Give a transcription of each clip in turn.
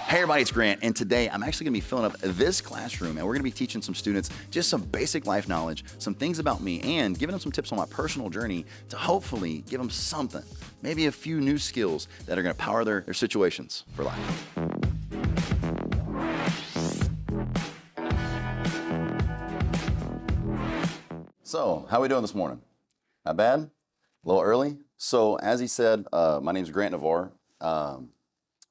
Hey everybody, it's Grant, and today I'm actually gonna be filling up this classroom and we're gonna be teaching some students just some basic life knowledge, some things about me, and giving them some tips on my personal journey to hopefully give them something, maybe a few new skills that are gonna power their situations for life. So, how are we doing this morning? Not bad? A little early? So, as he said, my name's Grant Navarre.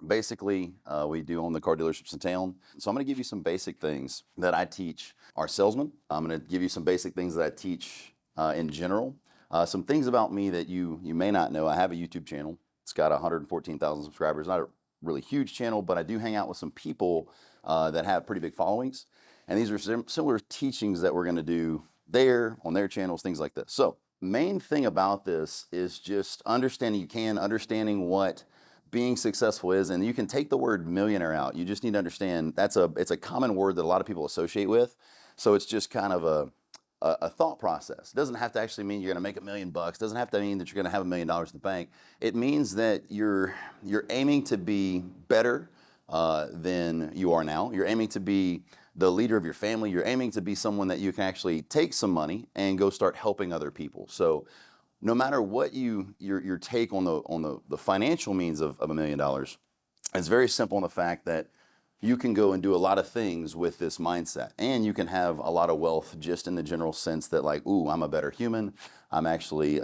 Basically, we do own the car dealerships in town. So I'm going to give you some basic things that I teach our salesmen. I'm going to give you some basic things that I teach in general. Some things about me that you may not know. I have a YouTube channel. It's got 114,000 subscribers. Not a really huge channel, but I do hang out with some people that have pretty big followings. And these are similar teachings that we're going to do there on their channels, things like this. So main thing about this is just understanding what being successful is, and you can take the word millionaire out. You just need to understand it's a common word that a lot of people associate with. So it's just kind of a thought process. It doesn't have to actually mean you're going to make $1 million. It doesn't have to mean that you're going to have $1 million in the bank. It means that you're aiming to be better than you are now. You're aiming to be the leader of your family. You're aiming to be someone that you can actually take some money and go start helping other people. So no matter what your take on the financial means of $1 million, it's very simple in the fact that you can go and do a lot of things with this mindset, and you can have a lot of wealth just in the general sense that, like, ooh, I'm a better human. I'm actually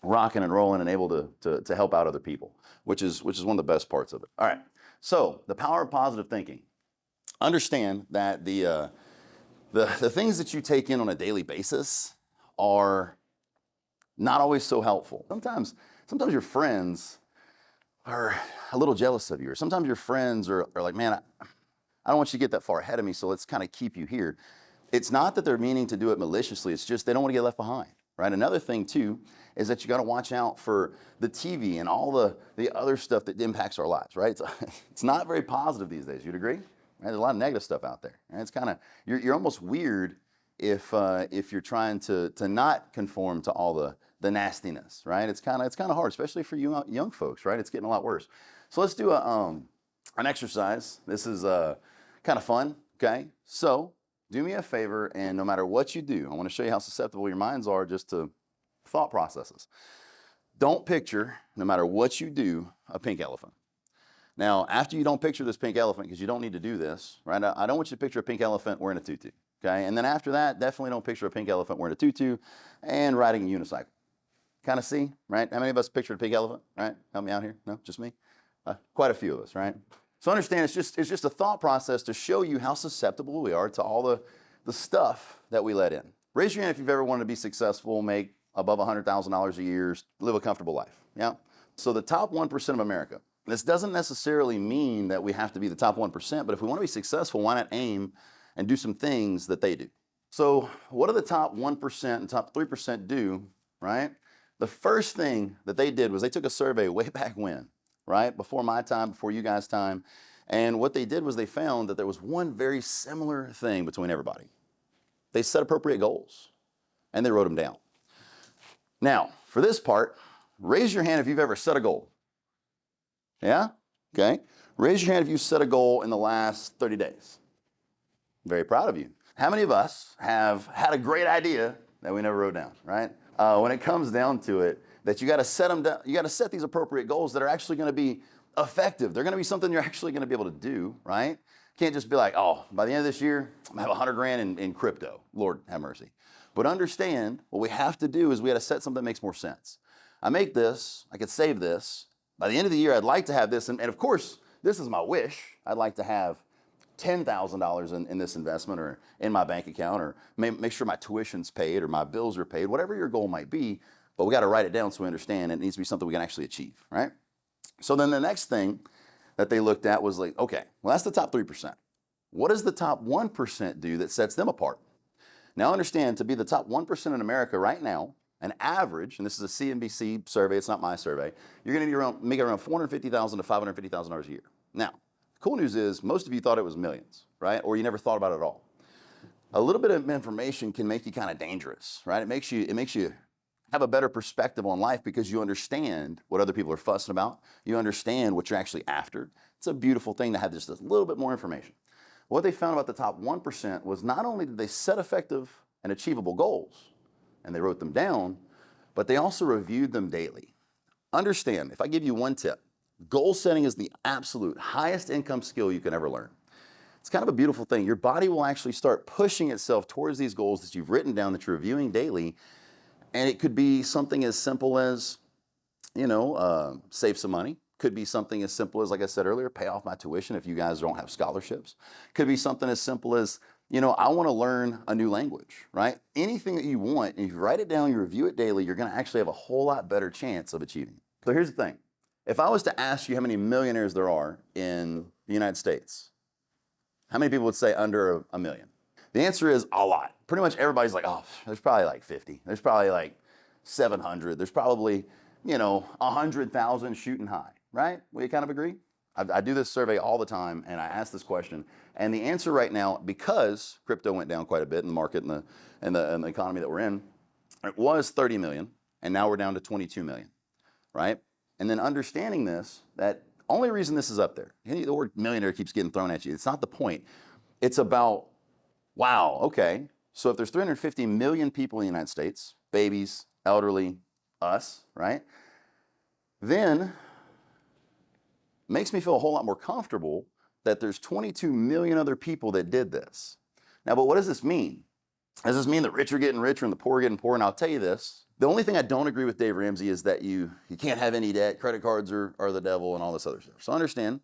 rocking and rolling and able to help out other people, which is one of the best parts of it. All right, so the power of positive thinking. Understand that the things that you take in on a daily basis are not always so helpful. Sometimes your friends are a little jealous of you, or sometimes your friends are like, man, I don't want you to get that far ahead of me, so let's kind of keep you here. It's not that they're meaning to do it maliciously, it's just they don't want to get left behind, right? Another thing too is that you got to watch out for the TV and all the other stuff that impacts our lives, right? It's not very positive these days, you'd agree? Right? There's a lot of negative stuff out there, and it's kind of, you're almost weird if you're trying to not conform to all the nastiness, right? It's kind of hard, especially for you young folks, right? It's getting a lot worse. So let's do an exercise. This is kind of fun, okay? So do me a favor, and no matter what you do, I want to show you how susceptible your minds are just to thought processes. Don't picture, no matter what you do, a pink elephant. Now, after you don't picture this pink elephant, because you don't need to do this, right? I don't want you to picture a pink elephant wearing a tutu, okay? And then after that, definitely don't picture a pink elephant wearing a tutu and riding a unicycle. Kind of see, right? How many of us pictured a pink elephant, right? Help me out here. No, just me? Quite a few of us, right? So understand, it's just a thought process to show you how susceptible we are to all the stuff that we let in. Raise your hand if you've ever wanted to be successful, make above $100,000 a year, live a comfortable life, yeah? So the top 1% of America, this doesn't necessarily mean that we have to be the top 1%, but if we want to be successful, why not aim and do some things that they do? So what do the top 1% and top 3% do, right? The first thing that they did was they took a survey way back when, right? Before my time, before you guys' time. And what they did was they found that there was one very similar thing between everybody. They set appropriate goals and they wrote them down. Now, for this part, raise your hand if you've ever set a goal. Yeah? Okay. Raise your hand if you set a goal in the last 30 days. Very proud of you. How many of us have had a great idea that we never wrote down, right? When it comes down to it, that you got to set them down, you got to set these appropriate goals that are actually going to be effective. They're going to be something you're actually going to be able to do, right? Can't just be like, oh, by the end of this year, I'm going to have 100 grand in crypto. Lord have mercy. But understand, what we have to do is we got to set something that makes more sense. I make this, I could save this. By the end of the year, I'd like to have this, and of course, this is my wish. I'd like to have $10,000 in this investment or in my bank account, or make sure my tuition's paid or my bills are paid, whatever your goal might be, but we got to write it down so we understand it needs to be something we can actually achieve, right? So then the next thing that they looked at was like, okay, well, that's the top 3%. What does the top 1% do that sets them apart? Now understand, to be the top 1% in America right now, an average, and this is a CNBC survey, it's not my survey, you're going to make around $450,000 to $550,000 a year. Now, cool news is most of you thought it was millions, right? Or you never thought about it at all. A little bit of information can make you kind of dangerous, right? It makes you have a better perspective on life because you understand what other people are fussing about. You understand what you're actually after. It's a beautiful thing to have just a little bit more information. What they found about the top 1% was not only did they set effective and achievable goals, and they wrote them down, but they also reviewed them daily. Understand, if I give you one tip, goal setting is the absolute highest income skill you can ever learn. It's kind of a beautiful thing. Your body will actually start pushing itself towards these goals that you've written down, that you're reviewing daily. And it could be something as simple as, save some money. Could be something as simple as, like I said earlier, pay off my tuition if you guys don't have scholarships. Could be something as simple as, I want to learn a new language, right? Anything that you want, and if you write it down, you review it daily, you're going to actually have a whole lot better chance of achieving it. So here's the thing. If I was to ask you how many millionaires there are in the United States, how many people would say under a million? The answer is a lot. Pretty much everybody's like, oh, there's probably like 50. There's probably like 700. There's probably, 100,000 shooting high, right? Will you kind of agree? I do this survey all the time, and I ask this question. And the answer right now, because crypto went down quite a bit in the market and the economy that we're in, it was 30 million, and now we're down to 22 million, right? And then understanding this, that only reason this is up there, the word millionaire keeps getting thrown at you. It's not the point. It's about, wow, okay. So if there's 350 million people in the United States, babies, elderly, us, right? Then makes me feel a whole lot more comfortable that there's 22 million other people that did this. Now, but what does this mean? Does this mean the rich are getting richer and the poor are getting poorer? And I'll tell you this, the only thing I don't agree with Dave Ramsey is that you can't have any debt, credit cards are the devil and all this other stuff. So understand,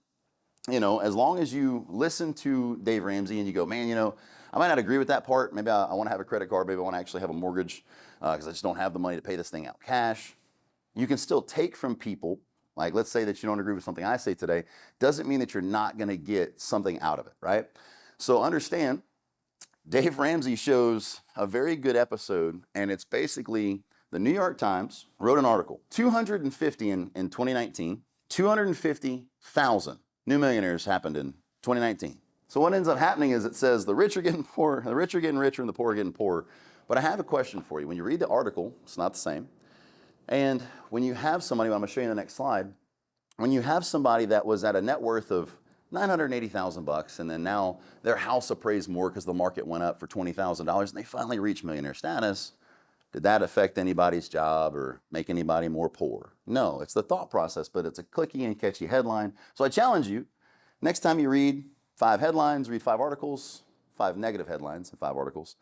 as long as you listen to Dave Ramsey and you go, man, I might not agree with that part. Maybe I want to have a credit card. Maybe I want to actually have a mortgage because I just don't have the money to pay this thing out cash. You can still take from people. Like, let's say that you don't agree with something I say today. Doesn't mean that you're not going to get something out of it, right? So understand, Dave Ramsey shows a very good episode, and it's basically the New York Times wrote an article. 250 in 2019, 250,000 new millionaires happened in 2019. So what ends up happening is it says the rich are getting poor, the rich are getting richer, and the poor are getting poorer. But I have a question for you. When you read the article, it's not the same. And when you have somebody, I'm going to show you in the next slide, when you have somebody that was at a net worth of $980,000 and then now their house appraised more because the market went up for $20,000 and they finally reach millionaire status, did that affect anybody's job or make anybody more poor? No, it's the thought process, but it's a clicky and catchy headline. So I challenge you, next time you read 5 headlines, read 5 articles, 5 negative headlines and 5 articles,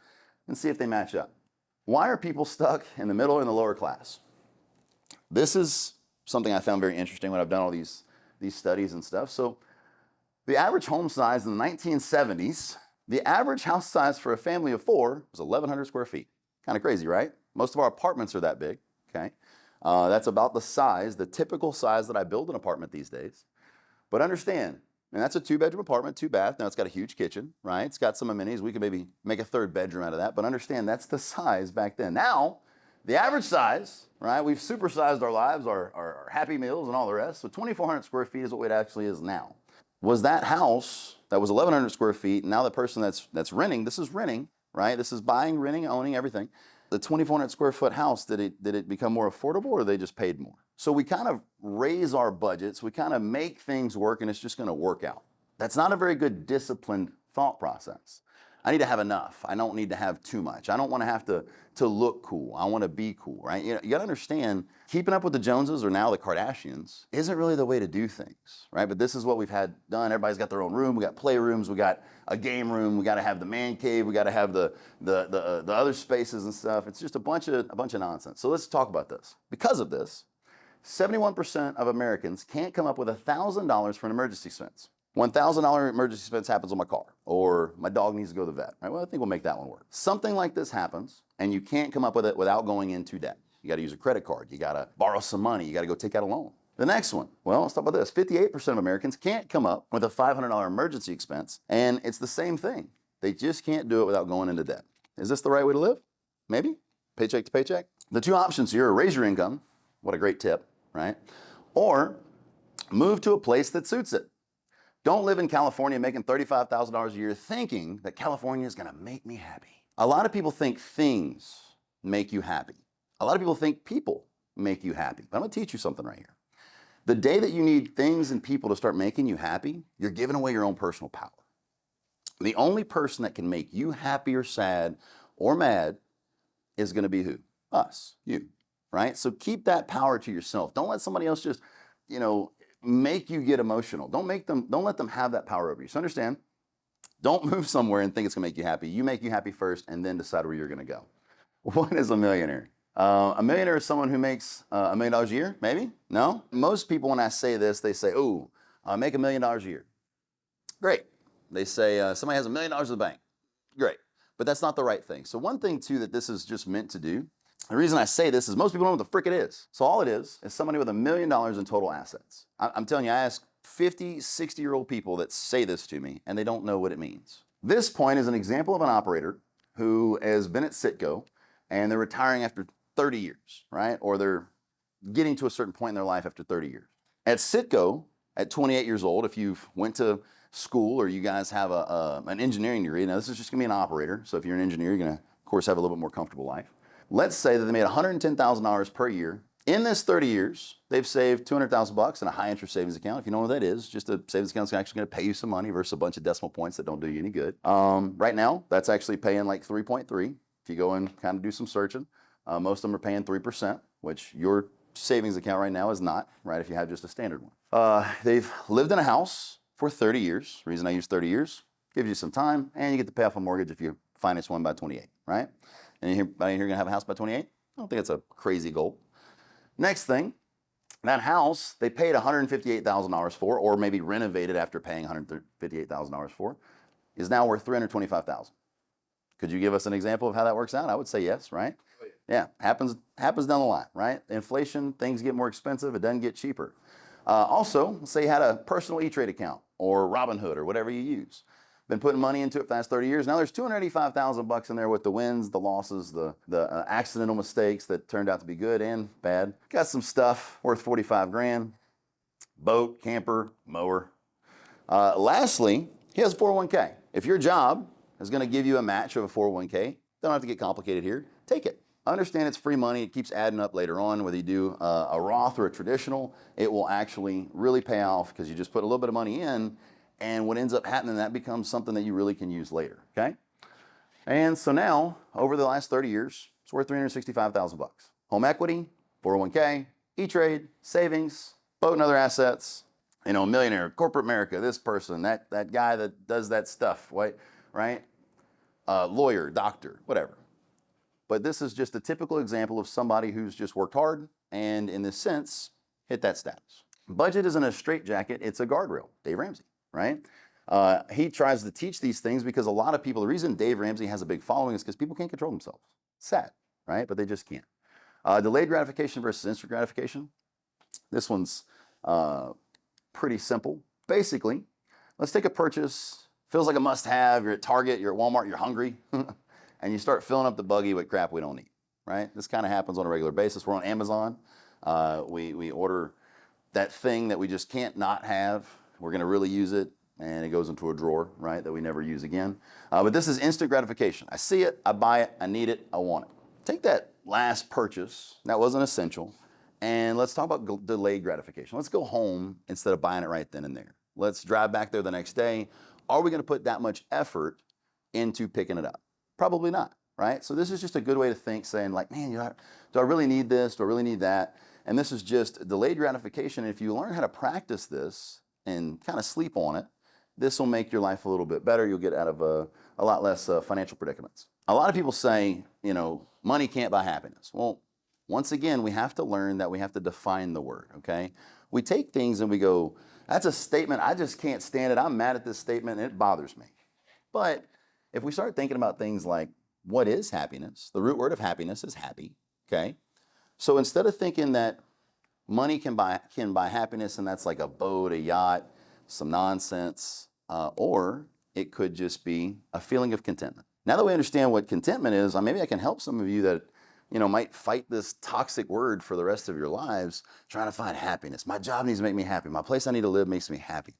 and see if they match up. Why are people stuck in the middle and the lower class? This is something I found very interesting when I've done all these studies and stuff. So the average home size in the 1970s, the average house size for a family of 4 was 1,100 square feet. Kind of crazy, right? Most of our apartments are that big, okay? That's about the size, the typical size that I build an apartment these days. But understand, and that's a 2-bedroom apartment, 2 bath. Now it's got a huge kitchen, right? It's got some amenities. We could maybe make a 3rd bedroom out of that. But understand, that's the size back then. Now, the average size, right? We've supersized our lives, our Happy Meals and all the rest. So 2,400 square feet is what it actually is now. Was that house that was 1,100 square feet, and now the person that's renting, this is renting, right? This is buying, renting, owning, everything. The 2,400 square foot house, did it become more affordable or they just paid more? So we kind of raise our budgets, we kind of make things work and it's just gonna work out. That's not a very good disciplined thought process. I need to have enough. I don't need to have too much. I don't want to have to look cool. I want to be cool, right? You got to understand, keeping up with the Joneses or now the Kardashians isn't really the way to do things, right? But this is what we've had done. Everybody's got their own room. We got playrooms. We got a game room. We got to have the man cave. We got to have the other spaces and stuff. It's just a bunch of nonsense. So let's talk about this. Because of this, 71% of Americans can't come up with $1,000 for an emergency expense. $1,000 emergency expense happens on my car, or my dog needs to go to the vet, right? Well, I think we'll make that one work. Something like this happens, and you can't come up with it without going into debt. You got to use a credit card. You got to borrow some money. You got to go take out a loan. The next one, well, let's talk about this. 58% of Americans can't come up with a $500 emergency expense, and it's the same thing. They just can't do it without going into debt. Is this the right way to live? Maybe. Paycheck to paycheck. The 2 options here are raise your income. What a great tip, right? Or move to a place that suits it. Don't live in California making $35,000 a year thinking that California is going to make me happy. A lot of people think things make you happy. A lot of people think people make you happy. But I'm going to teach you something right here. The day that you need things and people to start making you happy, you're giving away your own personal power. The only person that can make you happy or sad or mad is going to be who? Us, you, right? So keep that power to yourself. Don't let somebody else just, make you get emotional. Don't let them have that power over you. So understand, don't move somewhere and think it's going to make you happy. You make you happy first and then decide where you're going to go. What is a millionaire? A millionaire is someone who makes $1 million a year, maybe? No? Most people, when I say this, they say, "Ooh, make $1 million a year." Great. They say, somebody has $1 million in the bank. Great. But that's not the right thing. So one thing, too, that this is just meant to do, the reason I say this is most people don't know what the frick it is. So all it is somebody with $1 million in total assets. I'm telling you, I ask 50, 60-year-old people that say this to me, and they don't know what it means. This point is an example of an operator who has been at Citgo, and they're retiring after 30 years, right? Or they're getting to a certain point in their life after 30 years. At Citgo, at 28 years old, if you've went to school or you guys have an engineering degree, now this is just gonna be an operator, so if you're an engineer, you're gonna, of course, have a little bit more comfortable life. Let's say that they made $110,000 per year. In this 30 years, they've saved $200,000 in a high interest savings account. If you know what that is, just a savings account is actually gonna pay you some money versus a bunch of decimal points that don't do you any good. Right now, that's actually paying like 3.3. If you go and kind of do some searching, most of them are paying 3%, which your savings account right now is not, right, if you have just a standard one. They've lived in a house for 30 years. The reason I use 30 years, gives you some time, and you get to pay off a mortgage if you finance one by 28, right? And anybody here gonna have a house by 28? I don't think it's a crazy goal. Next thing, that house they paid $158,000 for, or maybe renovated after paying $158,000 for, is now worth $325,000. Could you give us an example of how that works out? I would say yes, right? Oh, yeah. Happens down the line, right? Inflation, things get more expensive, it doesn't get cheaper. Also, let's say you had a personal E-Trade account or Robinhood or whatever you use. Been putting money into it for the last 30 years. Now there's $285,000 in there with the wins, the losses, the accidental mistakes that turned out to be good and bad. Got some stuff worth 45 grand, boat, camper, mower. Lastly, he has a 401k. If your job is going to give you a match of a 401k, don't have to get complicated here. Take it. Understand it's free money. It keeps adding up later on. Whether you do a Roth or a traditional, it will actually really pay off because you just put a little bit of money in, and what ends up happening, that becomes something that you really can use later, okay? And so now, over the last 30 years, it's worth $365,000. Home equity, 401k, E-Trade, savings, boat and other assets, millionaire, corporate America, this person, that guy that does that stuff, right? Lawyer, doctor, whatever. But this is just a typical example of somebody who's just worked hard and, in this sense, hit that status. Budget isn't a straitjacket, it's a guardrail. Dave Ramsey, right? He tries to teach these things because a lot of people, the reason Dave Ramsey has a big following is because people can't control themselves. Sad, right? But they just can't. Delayed gratification versus instant gratification. This one's pretty simple. Basically, let's take a purchase, feels like a must-have. You're at Target, you're at Walmart, you're hungry, and you start filling up the buggy with crap we don't need, right? This kind of happens on a regular basis. We're on Amazon. We order that thing that we just can't not have. We're going to really use it, and it goes into a drawer, right, that we never use again. But this is instant gratification. I see it, I buy it, I need it, I want it. Take that last purchase, that wasn't essential, and let's talk about delayed gratification. Let's go home instead of buying it right then and there. Let's drive back there the next day. Are we going to put that much effort into picking it up? Probably not, right? So this is just a good way to think, saying like, man, do I really need this? Do I really need that? And this is just delayed gratification. If you learn how to practice this and kind of sleep on it, this will make your life a little bit better. You'll get out of a lot less financial predicaments. A lot of people say, money can't buy happiness. Well, once again, we have to learn that we have to define the word, okay? We take things and we go, that's a statement, I just can't stand it. I'm mad at this statement and it bothers me. But if we start thinking about things like, what is happiness? The root word of happiness is happy, okay? So instead of thinking that money can buy happiness and that's like a boat, a yacht, some nonsense, or it could just be a feeling of contentment. Now that we understand what contentment is, maybe I can help some of you that might fight this toxic word for the rest of your lives, trying to find happiness. My job needs to make me happy. My place I need to live makes me happy.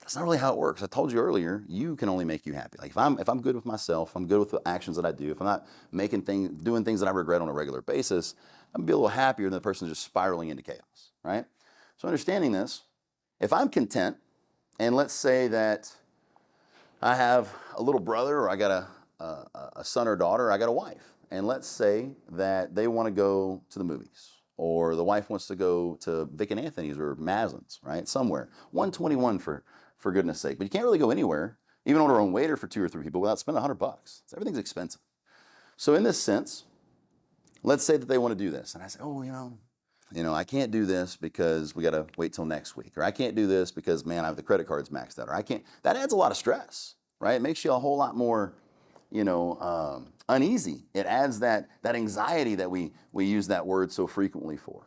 That's not really how it works. I told you earlier, you can only make you happy. Like if I'm good with myself, I'm good with the actions that I do, if I'm not doing things that I regret on a regular basis, I'm gonna be a little happier than the person just spiraling into chaos, right? So understanding this, if I'm content, and let's say that I have a little brother, or I got a son or daughter, or I got a wife, and let's say that they want to go to the movies, or the wife wants to go to Vic and Anthony's or Maslin's, right? Somewhere, 121 for goodness sake. But you can't really go anywhere, even order on waiter for 2 or 3 people without spending $100. Everything's expensive. So in this sense, let's say that they want to do this, and I say, oh, I can't do this because we got to wait till next week, or I can't do this because, man, I have the credit cards maxed out, or I can't. That adds a lot of stress, right? It makes you a whole lot more, uneasy. It adds that anxiety that we use that word so frequently for.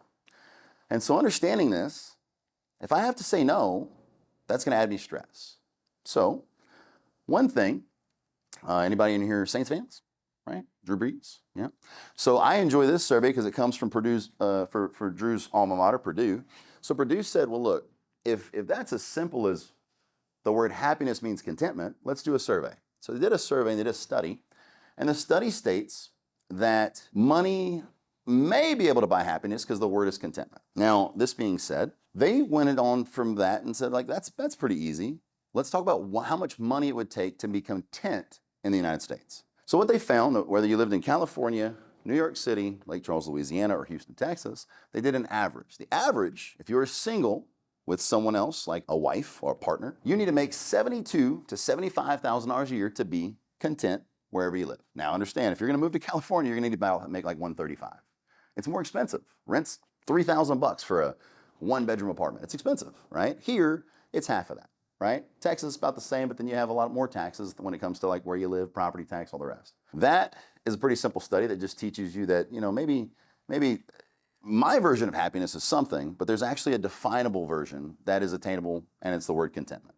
And so understanding this, if I have to say no, that's going to add me stress. So one thing, anybody in here Saints fans? Right? Drew Brees, yeah. So I enjoy this survey because it comes from Purdue's, for Drew's alma mater, Purdue. So Purdue said, well, look, if that's as simple as the word happiness means contentment, let's do a survey. So they did a survey and they did a study, and the study states that money may be able to buy happiness because the word is contentment. Now, this being said, they went on from that and said, like, that's pretty easy. Let's talk about how much money it would take to be content in the United States. So what they found, whether you lived in California, New York City, Lake Charles, Louisiana, or Houston, Texas, they did an average. The average, if you're single with someone else, like a wife or a partner, you need to make $72,000 to $75,000 a year to be content wherever you live. Now understand, if you're gonna move to California, you're gonna need to make like $135,000. It's more expensive. Rent's $3,000 for a 1-bedroom apartment. It's expensive, right? Here, it's half of that. Right? Texas is about the same, but then you have a lot more taxes when it comes to like where you live, property tax, all the rest. That is a pretty simple study that just teaches you that, maybe my version of happiness is something, but there's actually a definable version that is attainable, and it's the word contentment.